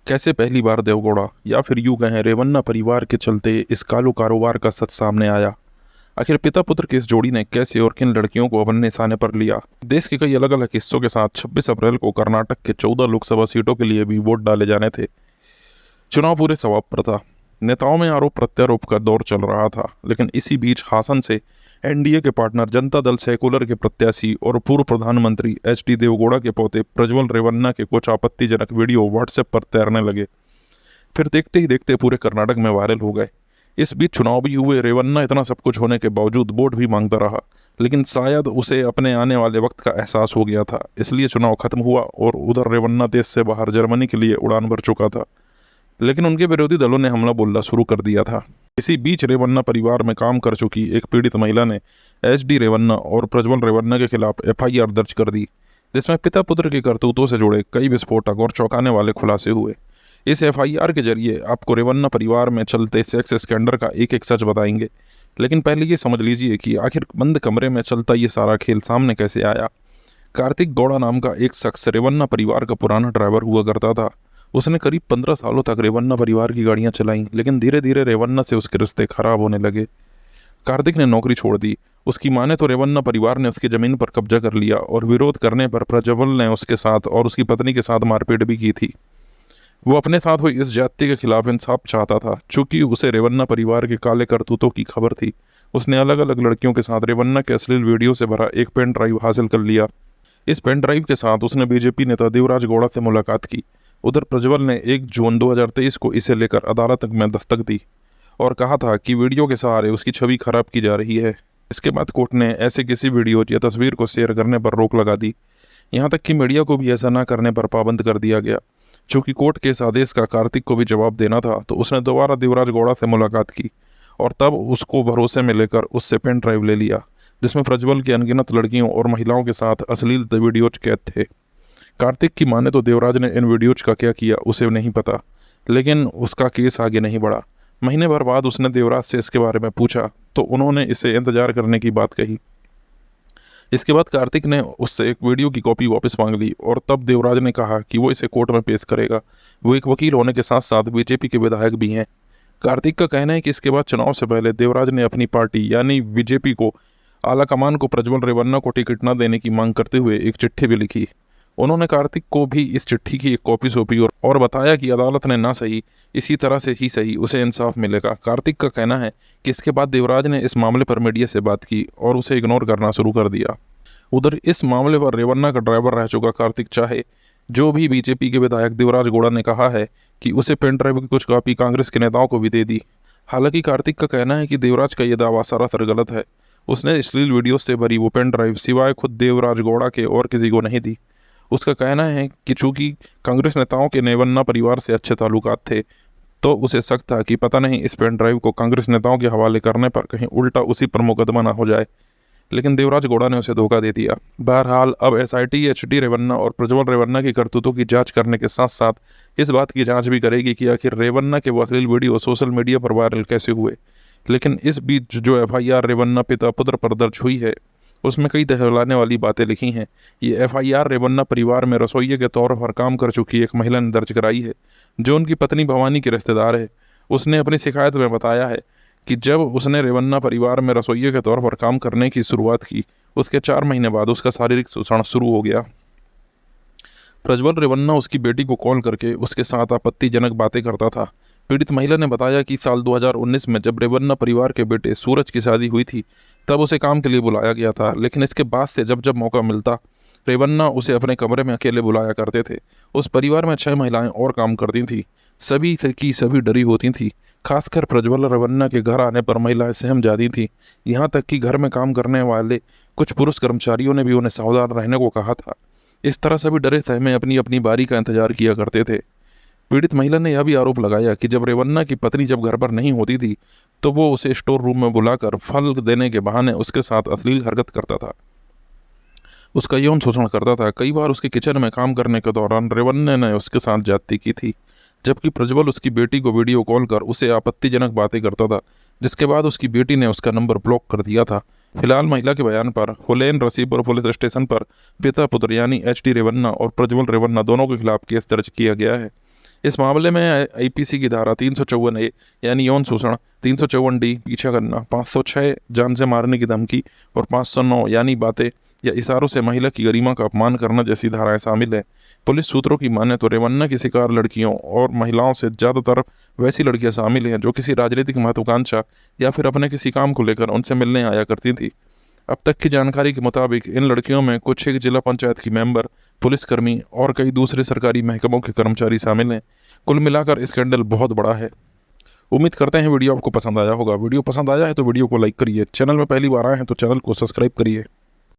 कैसे पहली बार देवगौड़ा या फिर यूं कहें रेवन्ना परिवार के चलते इस कालो कारोबार का सच सामने आया। आखिर पिता पुत्र की इस जोड़ी ने कैसे और किन लड़कियों को अपने निशाने पर लिया। देश के कई अलग अलग हिस्सों के साथ 26 अप्रैल को कर्नाटक के 14 लोकसभा सीटों के लिए भी वोट डाले जाने थे। चुनाव पूरे सवाब पर था। नेताओं में आरोप प्रत्यारोप का दौर चल रहा था, लेकिन इसी बीच हासन से एनडीए के पार्टनर जनता दल सेकुलर के प्रत्याशी और पूर्व प्रधानमंत्री एचडी देवगौड़ा के पोते प्रज्वल रेवन्ना के कुछ आपत्तिजनक वीडियो व्हाट्सएप पर तैरने लगे। फिर देखते ही देखते पूरे कर्नाटक में वायरल हो गए। इस बीच चुनाव भी हुए। रेवन्ना इतना सब कुछ होने के बावजूद वोट भी मांगता रहा, लेकिन शायद उसे अपने आने वाले वक्त का एहसास हो गया था, इसलिए चुनाव खत्म हुआ और उधर रेवन्ना देश से बाहर जर्मनी के लिए उड़ान भर चुका था। लेकिन उनके विरोधी दलों ने हमला बोलना शुरू कर दिया था। इसी बीच रेवन्ना परिवार में काम कर चुकी एक पीड़ित महिला ने एचडी रेवन्ना और प्रज्वल रेवन्ना के खिलाफ एफआईआर दर्ज कर दी, जिसमें पिता पुत्र की करतूतों से जुड़े कई विस्फोटक और चौंकाने वाले खुलासे हुए। इस एफआईआर के जरिए आपको रेवन्ना परिवार में चलते सेक्स स्कैंडल का एक एक सच बताएंगे। लेकिन पहले ये समझ लीजिए कि आखिर बंद कमरे में चलता ये सारा खेल सामने कैसे आया। कार्तिक गौड़ा नाम का एक शख्स रेवन्ना परिवार का पुराना ड्राइवर हुआ करता था। उसने करीब 15 सालों तक रेवन्ना परिवार की गाड़ियां चलाईं, लेकिन धीरे धीरे रेवन्ना से उसके रिश्ते खराब होने लगे। कार्तिक ने नौकरी छोड़ दी। उसकी माने तो रेवन्ना परिवार ने उसकी जमीन पर कब्जा कर लिया और विरोध करने पर प्रज्वल ने उसके साथ और उसकी पत्नी के साथ मारपीट भी की थी। वो अपने साथ हुई इस ज्यादती के खिलाफ इंसाफ चाहता था। चूंकि उसे रेवन्ना परिवार के काले करतूतों की खबर थी, उसने अलग अलग लड़कियों के साथ रेवन्ना के अश्लील वीडियो से भरा एक पेन ड्राइव हासिल कर लिया। इस पेन ड्राइव के साथ उसने बीजेपी नेता देवराज गौड़ा से मुलाकात की। उधर प्रज्वल ने 1 जून 2023 को इसे लेकर अदालत में दस्तक दी और कहा था कि वीडियो के सहारे उसकी छवि खराब की जा रही है। इसके बाद कोर्ट ने ऐसे किसी वीडियो या तस्वीर को शेयर करने पर रोक लगा दी। यहाँ तक कि मीडिया को भी ऐसा न करने पर पाबंद कर दिया गया। चूंकि कोर्ट के इस आदेश का कार्तिक को भी जवाब देना था, तो उसने दोबारा देवराज गौड़ा से मुलाकात की और तब उसको भरोसे में लेकर उससे पेन ड्राइव ले लिया, जिसमें प्रज्वल की अनगिनत लड़कियों और महिलाओं के साथ अश्लील वीडियोज कैद थे। कार्तिक की माने तो देवराज ने इन वीडियोज का क्या किया उसे नहीं पता, लेकिन उसका केस आगे नहीं बढ़ा। महीने भर बाद उसने देवराज से इसके बारे में पूछा तो उन्होंने इसे इंतजार करने की बात कही। इसके बाद कार्तिक ने उससे एक वीडियो की कॉपी वापस मांग ली और तब देवराज ने कहा कि वो इसे कोर्ट में पेश करेगा। वो एक वकील होने के साथ साथ बीजेपी के विधायक भी हैं। कार्तिक का कहना है कि इसके बाद चुनाव से पहले देवराज ने अपनी पार्टी यानी बीजेपी को आलाकमान को प्रज्वल रेवन्ना को टिकट न देने की मांग करते हुए एक चिट्ठी भी लिखी। उन्होंने कार्तिक को भी इस चिट्ठी की एक कॉपी सौंपी और बताया कि अदालत ने ना सही, इसी तरह से ही सही उसे इंसाफ मिलेगा। कार्तिक का कहना है कि इसके बाद देवराज ने इस मामले पर मीडिया से बात की और उसे इग्नोर करना शुरू कर दिया। उधर इस मामले पर रेवन्ना का ड्राइवर रह चुका कार्तिक चाहे जो भी बीजेपी के विधायक देवराज गौड़ा ने कहा है कि उसे पेन ड्राइव की कुछ कॉपी कांग्रेस के नेताओं को भी दे दी। हालांकि कार्तिक का कहना है कि देवराज का यह दावा सरासर गलत है। उसने अश्लील वीडियो से भरी वो पेन ड्राइव सिवाय खुद देवराज गौड़ा के और किसी को नहीं दी। उसका कहना है कि चूंकि कांग्रेस नेताओं के रेवन्ना परिवार से अच्छे ताल्लुकात थे, तो उसे शक था कि पता नहीं इस पेन ड्राइव को कांग्रेस नेताओं के हवाले करने पर कहीं उल्टा उसी पर मुकदमा ना हो जाए। लेकिन देवराज गौड़ा ने उसे धोखा दे दिया। बहरहाल अब एसआईटी एचडी रेवन्ना और प्रज्वल रेवन्ना की करतूतों की जांच करने के साथ साथ इस बात की जांच भी करेगी कि आखिर रेवन्ना के वो अश्लील वीडियो सोशल मीडिया पर वायरल कैसे हुए। लेकिन इस बीच जो एफआईआर रेवन्ना पिता पुत्र पर दर्ज हुई है, उसमें कई दहलाने वाली बातें लिखी हैं। ये एफआईआर रेवन्ना परिवार में रसोइये के तौर पर काम कर चुकी एक महिला ने दर्ज कराई है, जो उनकी पत्नी भवानी की रिश्तेदार है। उसने अपनी शिकायत में बताया है कि जब उसने रेवन्ना परिवार में रसोइये के तौर पर काम करने की शुरुआत की, उसके 4 महीने बाद उसका शारीरिक शोषण शुरू हो गया। प्रज्वल रेवन्ना उसकी बेटी को कॉल करके उसके साथ आपत्तिजनक बातें करता था। पीड़ित महिला ने बताया कि साल 2019 में जब रेवन्ना परिवार के बेटे सूरज की शादी हुई थी, तब उसे काम के लिए बुलाया गया था। लेकिन इसके बाद से जब जब मौका मिलता, रेवन्ना उसे अपने कमरे में अकेले बुलाया करते थे। उस परिवार में 6 महिलाएं और काम करती थीं। सभी से की सभी डरी होती थीं। खासकर प्रज्वल रेवन्ना के घर आने पर महिलाएं सहम जाती थीं। यहाँ तक कि घर में काम करने वाले कुछ पुरुष कर्मचारियों ने भी उन्हें सावधान रहने को कहा था। इस तरह सभी डरे सहमे अपनी अपनी बारी का इंतजार किया करते थे। पीड़ित महिला ने यह भी आरोप लगाया कि जब रेवन्ना की पत्नी जब घर पर नहीं होती थी, तो वो उसे स्टोर रूम में बुलाकर फल देने के बहाने उसके साथ अश्लील हरकत करता था, उसका यौन शोषण करता था। कई बार उसके किचन में काम करने के दौरान रेवन्ना ने उसके साथ ज्यादती की थी, जबकि प्रज्वल उसकी बेटी को वीडियो कॉल कर उसे आपत्तिजनक बातें करता था, जिसके बाद उसकी बेटी ने उसका नंबर ब्लॉक कर दिया था। फिलहाल महिला के बयान पर हुलैन रसीपुर पुलिस स्टेशन पर पिता पुत्र यानी एचडी रेवन्ना और प्रज्वल रेवन्ना दोनों के खिलाफ केस दर्ज किया गया है। इस मामले में आईपीसी की धारा 354A यानी यौन शोषण, 354D पीछा करना, 506 जान से मारने की धमकी और 509 यानी बातें या इशारों से महिला की गरिमा का अपमान करना जैसी धाराएं शामिल हैं। पुलिस सूत्रों की माने तो रेवन्ना की शिकार लड़कियों और महिलाओं से ज़्यादातर वैसी लड़कियां शामिल हैं जो किसी राजनीतिक महत्वाकांक्षा या फिर अपने किसी काम को लेकर उनसे मिलने आया करती थी। अब तक की जानकारी के मुताबिक इन लड़कियों में कुछ एक जिला पंचायत की मेंबर, पुलिसकर्मी और कई दूसरे सरकारी महकमों के कर्मचारी शामिल हैं। कुल मिलाकर स्कैंडल बहुत बड़ा है। उम्मीद करते हैं वीडियो आपको पसंद आया होगा। वीडियो पसंद आया है तो वीडियो को लाइक करिए। चैनल में पहली बार आए हैं तो चैनल को सब्सक्राइब करिए।